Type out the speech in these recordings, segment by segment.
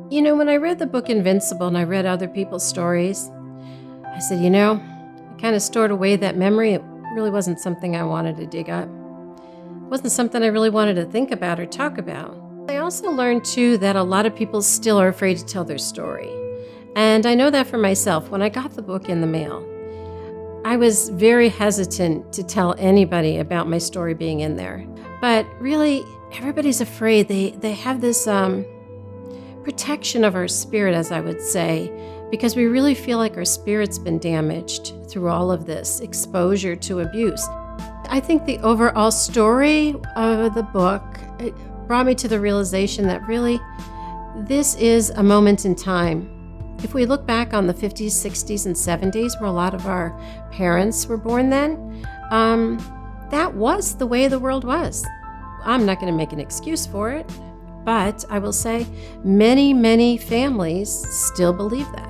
When I read the book Invincible and I read other people's stories, I said, I kind of stored away that memory. It really wasn't something I wanted to dig up. It wasn't something I really wanted to think about or talk about. I also learned, too, that a lot of people still are afraid to tell their story. And I know that for myself. When I got the book in the mail, I was very hesitant to tell anybody about my story being in there. But really, everybody's afraid. They have this protection of our spirit, as I would say, because we really feel like our spirit's been damaged through all of this exposure to abuse. I think the overall story of the book brought me to the realization that really this is a moment in time. If we look back on the 50s, 60s, and 70s, where a lot of our parents were born then, that was the way the world was. I'm not going to make an excuse for it, but I will say many, many families still believe that.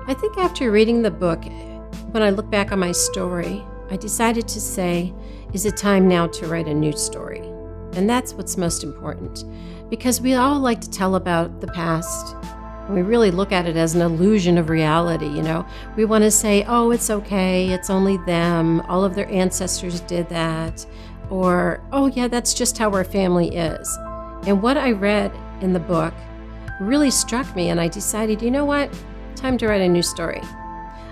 I think after reading the book, when I look back on my story, I decided to say, is it time now to write a new story? And that's what's most important, because we all like to tell about the past. And we really look at it as an illusion of reality, We want to say, oh, it's okay, it's only them, all of their ancestors did that, or, oh yeah, that's just how our family is. And what I read in the book really struck me, and I decided, you know what? Time to write a new story.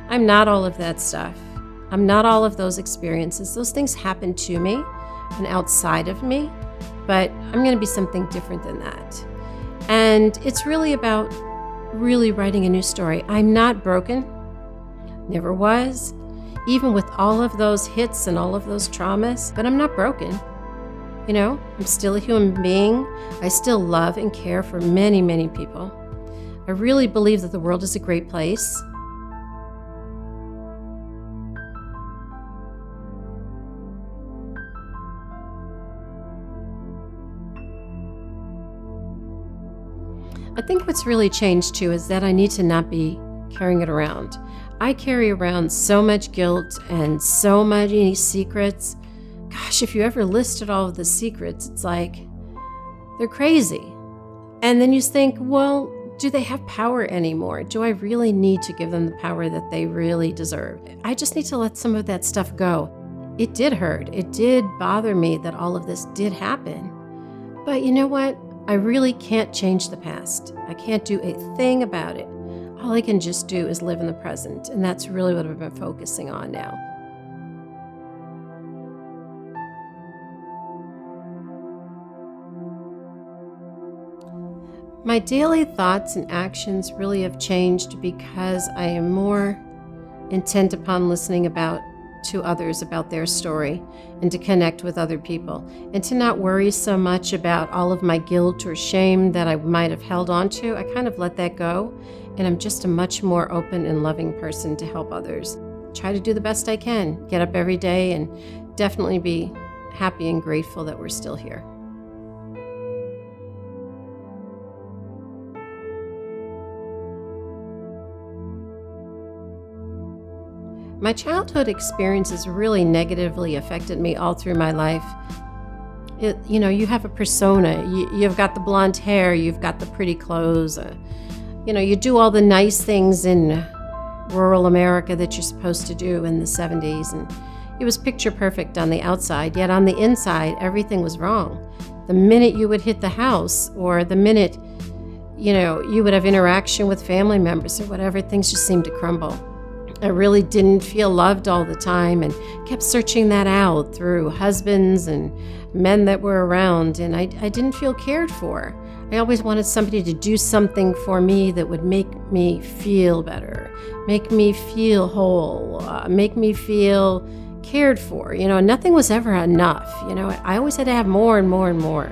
I'm not all of that stuff. I'm not all of those experiences. Those things happen to me and outside of me, but I'm going to be something different than that. And it's really about really writing a new story. I'm not broken, never was, even with all of those hits and all of those traumas, but I'm not broken. I'm still a human being. I still love and care for many, many people. I really believe that the world is a great place. I think what's really changed too is that I need to not be carrying it around. I carry around so much guilt and so many secrets. Gosh, if you ever listed all of the secrets, it's like they're crazy. And then you think, well, do they have power anymore? Do I really need to give them the power that they really deserve? I just need to let some of that stuff go. It did hurt. It did bother me that all of this did happen. But you know what? I really can't change the past. I can't do a thing about it. All I can just do is live in the present, and that's really what I've been focusing on now. My daily thoughts and actions really have changed because I am more intent upon listening to others about their story and to connect with other people and to not worry so much about all of my guilt or shame that I might have held on to. I kind of let that go, and I'm just a much more open and loving person to help others. Try to do the best I can, get up every day, and definitely be happy and grateful that we're still here. My childhood experiences really negatively affected me all through my life. You have a persona. You've got the blonde hair. You've got the pretty clothes. You do all the nice things in rural America that you're supposed to do in the 70s. And it was picture perfect on the outside, yet on the inside, everything was wrong. The minute you would hit the house or the minute, you would have interaction with family members or whatever, things just seemed to crumble. I really didn't feel loved all the time and kept searching that out through husbands and men that were around, and I didn't feel cared for. I always wanted somebody to do something for me that would make me feel better, make me feel whole, make me feel cared for. Nothing was ever enough. I always had to have more and more and more.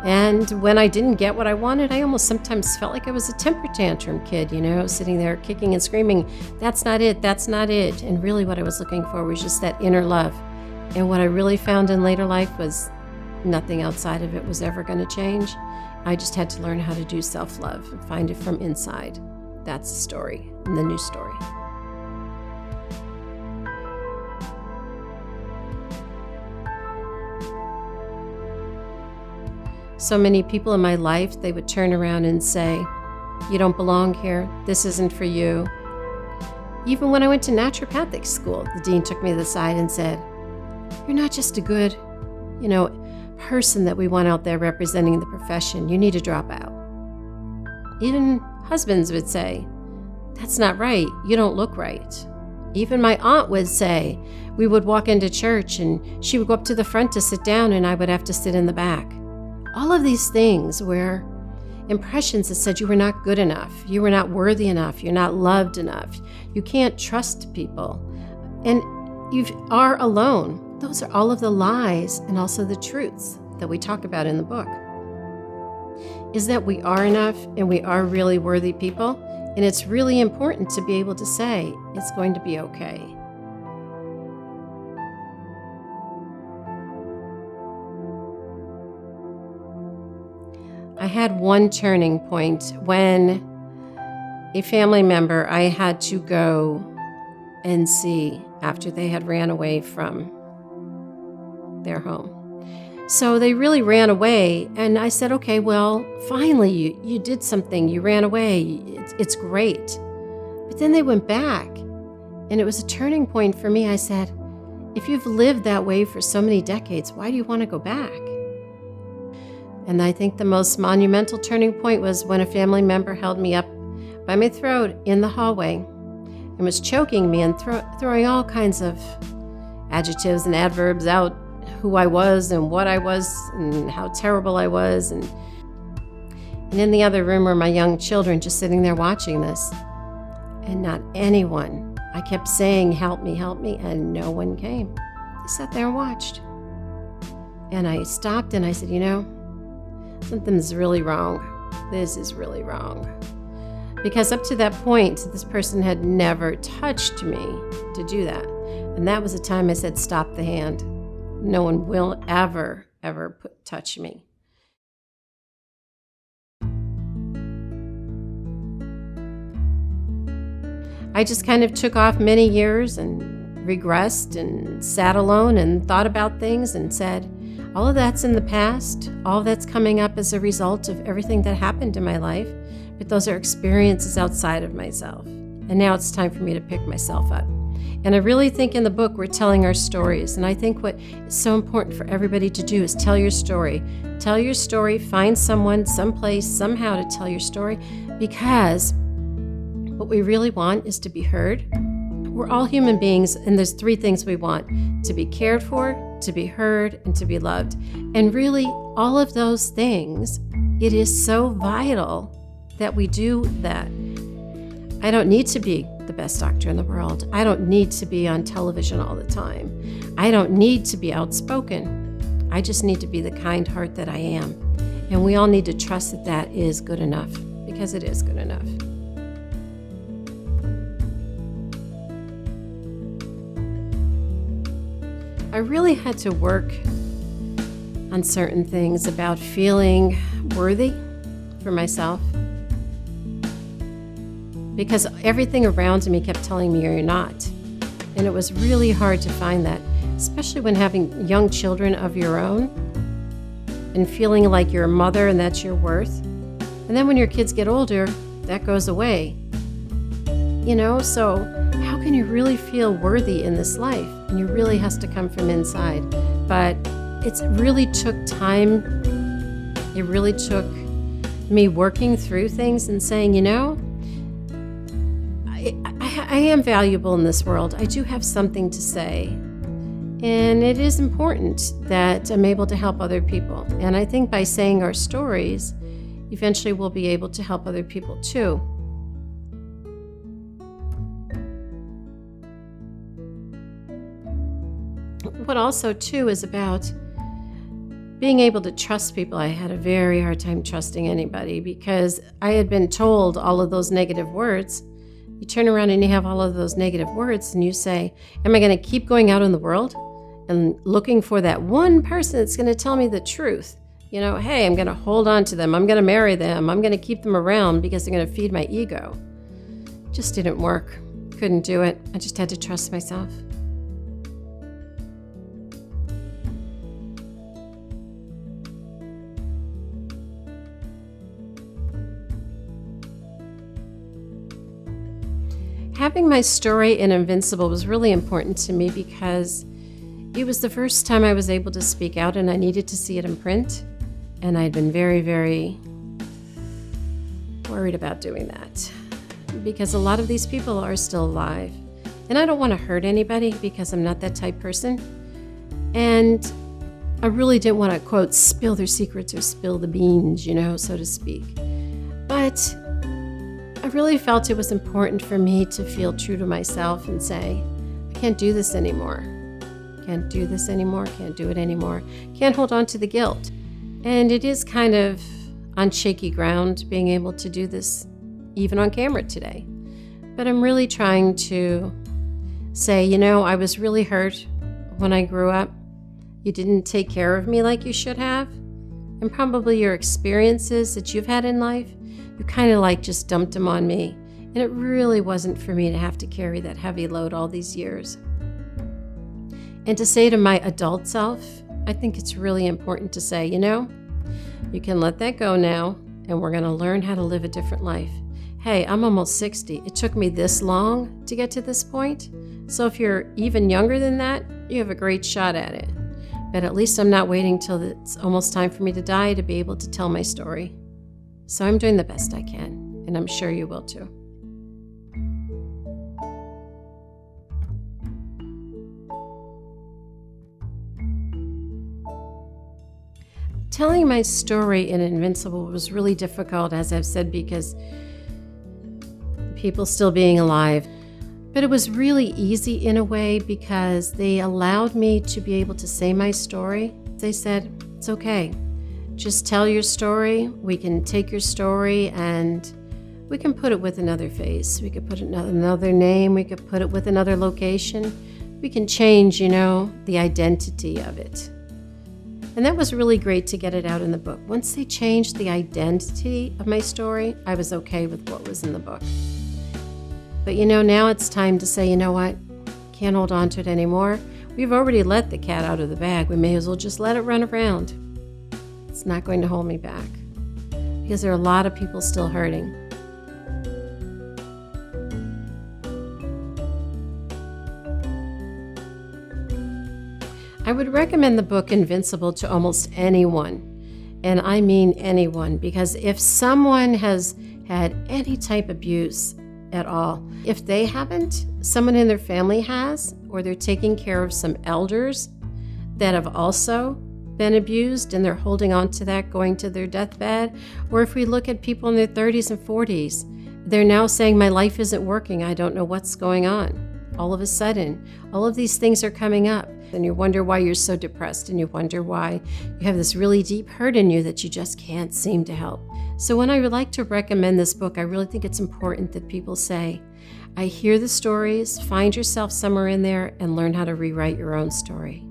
And when I didn't get what I wanted, I almost sometimes felt like I was a temper tantrum kid, sitting there kicking and screaming, that's not it, that's not it. And really what I was looking for was just that inner love. And what I really found in later life was nothing outside of it was ever going to change. I just had to learn how to do self-love and find it from inside. That's the story, and the new story. So many people in my life, they would turn around and say, "You don't belong here. This isn't for you." Even when I went to naturopathic school, the dean took me to the side and said, "You're not just a good, person that we want out there representing the profession. You need to drop out." Even husbands would say, "That's not right. You don't look right." Even my aunt would say, we would walk into church and she would go up to the front to sit down and I would have to sit in the back. All of these things were impressions that said you were not good enough, you were not worthy enough, you're not loved enough, you can't trust people, and you are alone. Those are all of the lies and also the truths that we talk about in the book. Is that we are enough and we are really worthy people, and it's really important to be able to say it's going to be okay. I had one turning point when a family member I had to go and see after they had ran away from their home. So they really ran away, and I said, "Okay, well, finally you did something. You ran away. It's great." But then they went back, and it was a turning point for me. I said, "If you've lived that way for so many decades, why do you want to go back?" And I think the most monumental turning point was when a family member held me up by my throat in the hallway and was choking me and throwing all kinds of adjectives and adverbs out, who I was and what I was and how terrible I was. And in the other room were my young children just sitting there watching this. And not anyone. I kept saying, "Help me, and no one came. They sat there and watched. And I stopped and I said, something's really wrong. This is really wrong. Because up to that point, this person had never touched me to do that. And that was the time I said, "Stop the hand. No one will ever touch me." I just kind of took off many years and regressed and sat alone and thought about things and said, all of that's in the past. All that's coming up as a result of everything that happened in my life. But those are experiences outside of myself. And now it's time for me to pick myself up. And I really think in the book we're telling our stories. And I think what is so important for everybody to do is tell your story. Tell your story, find someone, someplace, somehow to tell your story. Because what we really want is to be heard. We're all human beings, and there's three things we want: to be cared for, to be heard, and to be loved. And really, all of those things, it is so vital that we do that. I don't need to be the best doctor in the world. I don't need to be on television all the time. I don't need to be outspoken. I just need to be the kind heart that I am. And we all need to trust that that is good enough, because it is good enough. I really had to work on certain things about feeling worthy for myself, because everything around me kept telling me you're not. And it was really hard to find that, especially when having young children of your own and feeling like you're a mother and that's your worth. And then when your kids get older, that goes away. So how can you really feel worthy in this life? And it really has to come from inside. But it really took time. It really took me working through things and saying, I am valuable in this world. I do have something to say. And it is important that I'm able to help other people. And I think by saying our stories, eventually we'll be able to help other people too. What also too is about being able to trust people. I had a very hard time trusting anybody because I had been told all of those negative words. You turn around and you have all of those negative words and you say, am I going to keep going out in the world and looking for that one person that's going to tell me the truth? Hey, I'm going to hold on to them. I'm going to marry them. I'm going to keep them around because they're going to feed my ego. Just didn't work. Couldn't do it. I just had to trust myself. Having my story in Invincible was really important to me because it was the first time I was able to speak out, and I needed to see it in print. And I'd been very, very worried about doing that because a lot of these people are still alive. And I don't want to hurt anybody because I'm not that type person. And I really didn't want to, quote, spill their secrets or spill the beans, so to speak. But I really felt it was important for me to feel true to myself and say, I can't do this anymore. Can't do this anymore. Can't do it anymore. Can't hold on to the guilt. And it is kind of on shaky ground being able to do this even on camera today. But I'm really trying to say, I was really hurt when I grew up. You didn't take care of me like you should have. And probably your experiences that you've had in life, you kind of just dumped them on me. And it really wasn't for me to have to carry that heavy load all these years. And to say to my adult self, I think it's really important to say, you can let that go now, and we're going to learn how to live a different life. Hey, I'm almost 60. It took me this long to get to this point. So if you're even younger than that, you have a great shot at it. But at least I'm not waiting till it's almost time for me to die to be able to tell my story. So I'm doing the best I can, and I'm sure you will too. Telling my story in Invincible was really difficult, as I've said, because people still being alive. But it was really easy in a way because they allowed me to be able to say my story. They said, it's okay. Just tell your story. We can take your story and we can put it with another face. We could put another name. We could put it with another location. We can change, the identity of it. And that was really great to get it out in the book. Once they changed the identity of my story, I was okay with what was in the book. But now it's time to say, what? Can't hold on to it anymore. We've already let the cat out of the bag. We may as well just let it run around. It's not going to hold me back because there are a lot of people still hurting. I would recommend the book Invincible to almost anyone. And I mean anyone, because if someone has had any type of abuse at all, if they haven't, someone in their family has, or they're taking care of some elders that have also been abused and they're holding on to that going to their deathbed. Or if we look at people in their 30s and 40s, they're now saying, my life isn't working. I don't know what's going on. All of a sudden, all of these things are coming up. And you wonder why you're so depressed, and you wonder why you have this really deep hurt in you that you just can't seem to help. So when I would like to recommend this book, I really think it's important that people say, I hear the stories, find yourself somewhere in there, and learn how to rewrite your own story.